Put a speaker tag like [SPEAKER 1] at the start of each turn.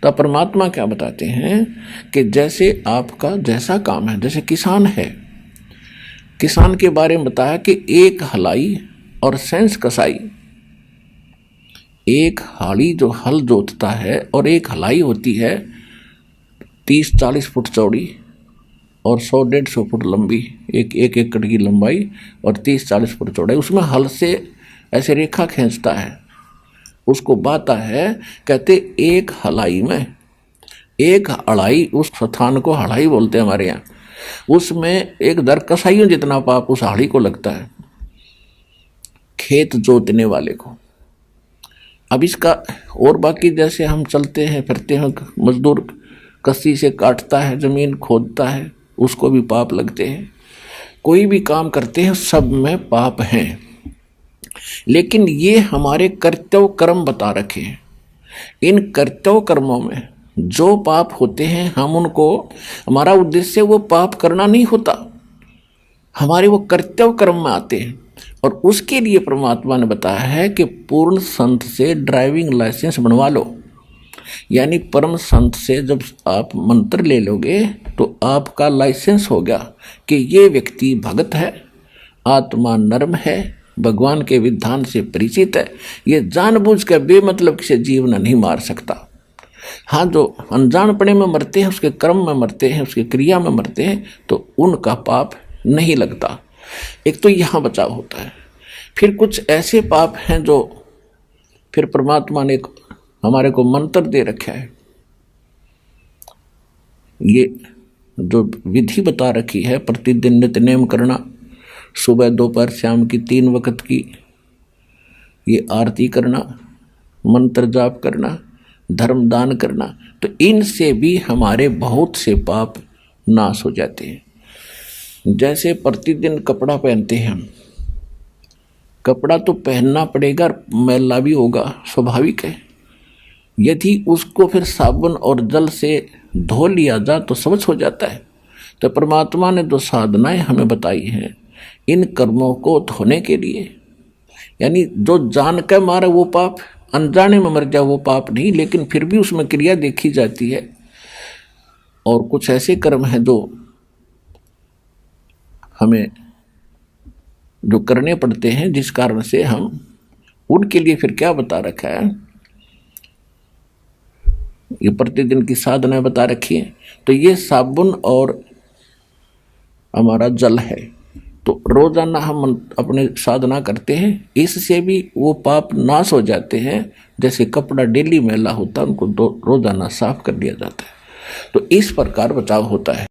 [SPEAKER 1] तो परमात्मा क्या बताते हैं कि जैसे आपका जैसा काम है, जैसे किसान है, किसान के बारे में बताया कि एक हलाई और सेंस कसाई, एक हाड़ी जो हल जोतता है और एक हलाई होती है 30-40 फुट चौड़ी और 100-150 फुट लंबी, एक एकड़ की लंबाई और 30-40 फुट चौड़ाई, उसमें हल से ऐसे रेखा खींचता है, उसको बाता है। कहते एक हलाई में, एक हड़ाई, उस स्थान को हड़ाई बोलते हैं हमारे यहाँ, उसमें एक दर कसाइयों जितना पाप उस हाड़ी को लगता है, खेत जोतने वाले को। अब इसका और बाकी जैसे हम चलते हैं फिरते हैं, मजदूर कस्सी से काटता है, जमीन खोदता है, उसको भी पाप लगते हैं। कोई भी काम करते हैं सब में पाप हैं, लेकिन ये हमारे कर्तव्य कर्म बता रखे हैं। इन कर्तव्य कर्मों में जो पाप होते हैं, हम उनको, हमारा उद्देश्य वो पाप करना नहीं होता, हमारे वो कर्तव्य कर्म में आते हैं। और उसके लिए परमात्मा ने बताया है कि पूर्ण संत से ड्राइविंग लाइसेंस बनवा लो। यानी परम संत से जब आप मंत्र ले लोगे तो आपका लाइसेंस हो गया कि ये व्यक्ति भगत है, आत्मा नर्म है, भगवान के विधान से परिचित है, ये जानबूझ कर बेमतलब किसी जीव न नहीं मार सकता। हाँ, जो अनजानपने में मरते हैं, उसके कर्म में मरते हैं, उसकी क्रिया में मरते हैं, तो उनका पाप नहीं लगता। एक तो यहाँ बचाव होता है। फिर कुछ ऐसे पाप हैं जो फिर परमात्मा ने हमारे को मंत्र दे रखा है, ये जो विधि बता रखी है, प्रतिदिन नित्य नेम करना, सुबह दोपहर शाम की 3 वक्त की ये आरती करना, मंत्र जाप करना, धर्म दान करना, तो इनसे भी हमारे बहुत से पाप नाश हो जाते हैं। जैसे प्रतिदिन कपड़ा पहनते हैं हम, कपड़ा तो पहनना पड़ेगा, मैला भी होगा, स्वाभाविक है। यदि उसको फिर साबुन और जल से धो लिया जाए तो स्वच्छ हो जाता है। तो परमात्मा ने जो साधनाएं हमें बताई हैं इन कर्मों को धोने के लिए, यानी जो जान कर मारे वो पाप, अनजाने में मर जाए वो पाप नहीं, लेकिन फिर भी उसमें क्रिया देखी जाती है। और कुछ ऐसे कर्म हैं जो हमें जो करने पड़ते हैं, जिस कारण से हम उनके लिए फिर क्या बता रखा है, ये प्रतिदिन की साधना बता रखी है। तो ये साबुन और हमारा जल है, तो रोजाना हम अपने साधना करते हैं, इससे भी वो पाप नाश हो जाते हैं। जैसे कपड़ा डेली मैला होता है, उनको रोजाना साफ कर दिया जाता है। तो इस प्रकार बचाव होता है।